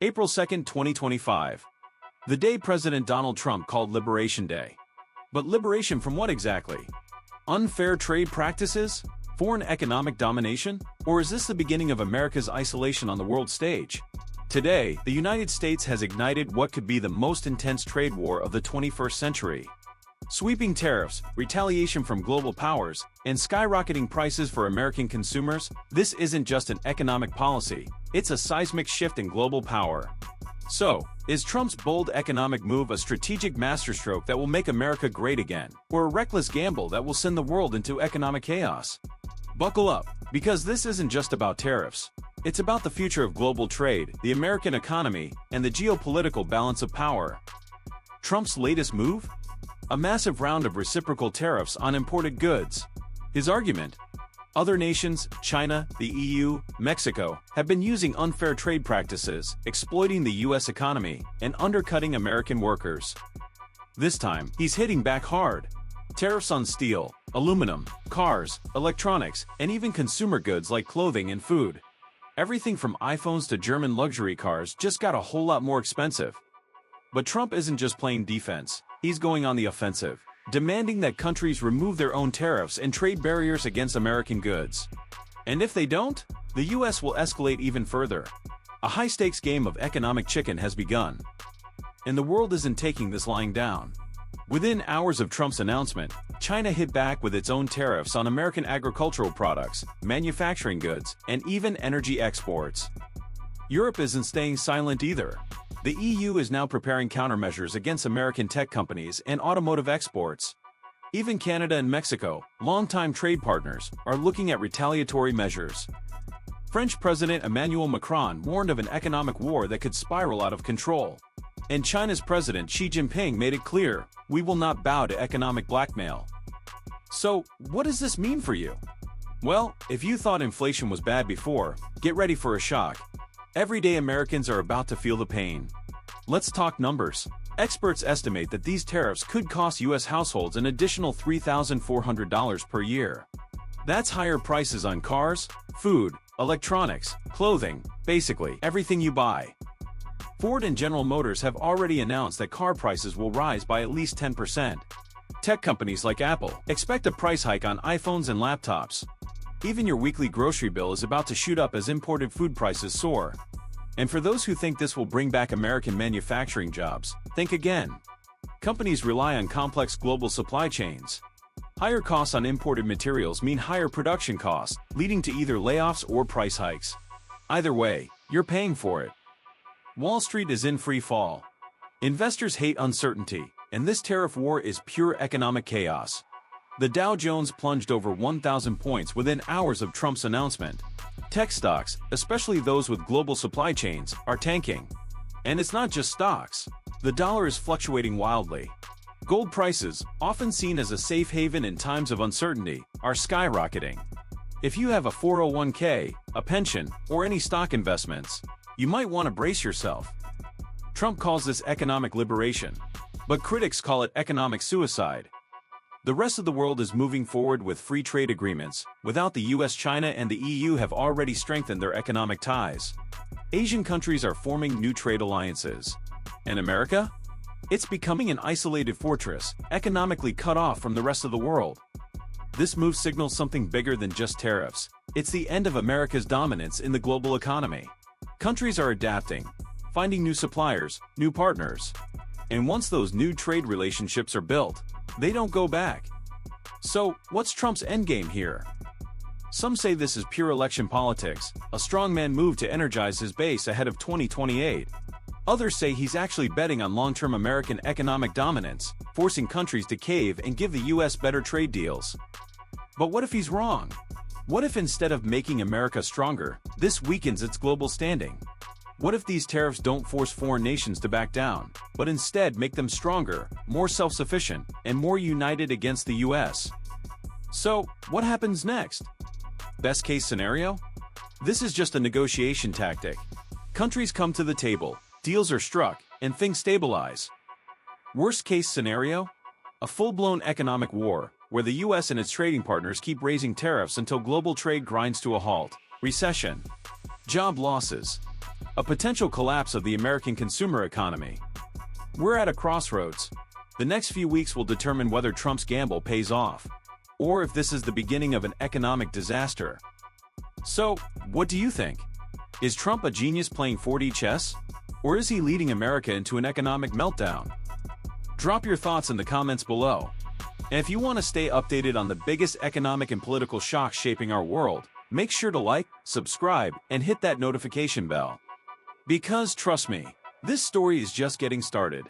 April 2nd, 2025. The day President Donald Trump called Liberation Day. But liberation from what exactly? Unfair trade practices? Foreign economic domination? Or is this the beginning of America's isolation on the world stage? Today, the United States has ignited what could be the most intense trade war of the 21st century. Sweeping tariffs, retaliation from global powers, and skyrocketing prices for American consumers, this isn't just an economic policy, it's a seismic shift in global power. So, is Trump's bold economic move a strategic masterstroke that will make America great again, or a reckless gamble that will send the world into economic chaos? Buckle up, because this isn't just about tariffs. It's about the future of global trade, the American economy, and the geopolitical balance of power. Trump's latest move? A massive round of reciprocal tariffs on imported goods. His argument? Other nations, China, the EU, Mexico, have been using unfair trade practices, exploiting the U.S. economy, and undercutting American workers. This time, he's hitting back hard. Tariffs on steel, aluminum, cars, electronics, and even consumer goods like clothing and food. Everything from iPhones to German luxury cars just got a whole lot more expensive. But Trump isn't just playing defense, he's going on the offensive, demanding that countries remove their own tariffs and trade barriers against American goods. And if they don't, the U.S. will escalate even further. A high-stakes game of economic chicken has begun. And the world isn't taking this lying down. Within hours of Trump's announcement, China hit back with its own tariffs on American agricultural products, manufacturing goods, and even energy exports. Europe isn't staying silent either. The EU is now preparing countermeasures against American tech companies and automotive exports. Even Canada and Mexico, longtime trade partners, are looking at retaliatory measures. French President Emmanuel Macron warned of an economic war that could spiral out of control. And China's President Xi Jinping made it clear, we will not bow to economic blackmail. So, what does this mean for you? Well, if you thought inflation was bad before, get ready for a shock. Everyday Americans are about to feel the pain. Let's talk numbers. Experts estimate that these tariffs could cost U.S. households an additional $3,400 per year. That's higher prices on cars, food, electronics, clothing, basically everything you buy. Ford and General Motors have already announced that car prices will rise by at least 10%. Tech companies like Apple expect a price hike on iPhones and laptops. Even your weekly grocery bill is about to shoot up as imported food prices soar. And for those who think this will bring back American manufacturing jobs, think again. Companies rely on complex global supply chains. Higher costs on imported materials mean higher production costs, leading to either layoffs or price hikes. Either way, you're paying for it. Wall Street is in free fall. Investors hate uncertainty, and this tariff war is pure economic chaos. The Dow Jones plunged over 1,000 points within hours of Trump's announcement. Tech stocks, especially those with global supply chains, are tanking. And it's not just stocks. The dollar is fluctuating wildly. Gold prices, often seen as a safe haven in times of uncertainty, are skyrocketing. If you have a 401k, a pension, or any stock investments, you might want to brace yourself. Trump calls this economic liberation, but critics call it economic suicide. The rest of the world is moving forward with free trade agreements. Without the US, China and the EU have already strengthened their economic ties. Asian countries are forming new trade alliances. And America? It's becoming an isolated fortress, economically cut off from the rest of the world. This move signals something bigger than just tariffs. It's the end of America's dominance in the global economy. Countries are adapting, finding new suppliers, new partners. And once those new trade relationships are built, they don't go back. So, what's Trump's endgame here? Some say this is pure election politics, a strongman move to energize his base ahead of 2028. Others say he's actually betting on long-term American economic dominance, forcing countries to cave and give the U.S. better trade deals. But what if he's wrong? What if instead of making America stronger, this weakens its global standing? What if these tariffs don't force foreign nations to back down, but instead make them stronger, more self-sufficient, and more united against the U.S.? So, what happens next? Best case scenario? This is just a negotiation tactic. Countries come to the table, deals are struck, and things stabilize. Worst case scenario? A full-blown economic war, where the U.S. and its trading partners keep raising tariffs until global trade grinds to a halt. Recession. Job losses. A potential collapse of the American consumer economy. We're at a crossroads. The next few weeks will determine whether Trump's gamble pays off, or if this is the beginning of an economic disaster. So, what do you think? Is Trump a genius playing 4D chess? Or is he leading America into an economic meltdown? Drop your thoughts in the comments below. And if you want to stay updated on the biggest economic and political shocks shaping our world, make sure to like, subscribe, and hit that notification bell. Because trust me, this story is just getting started.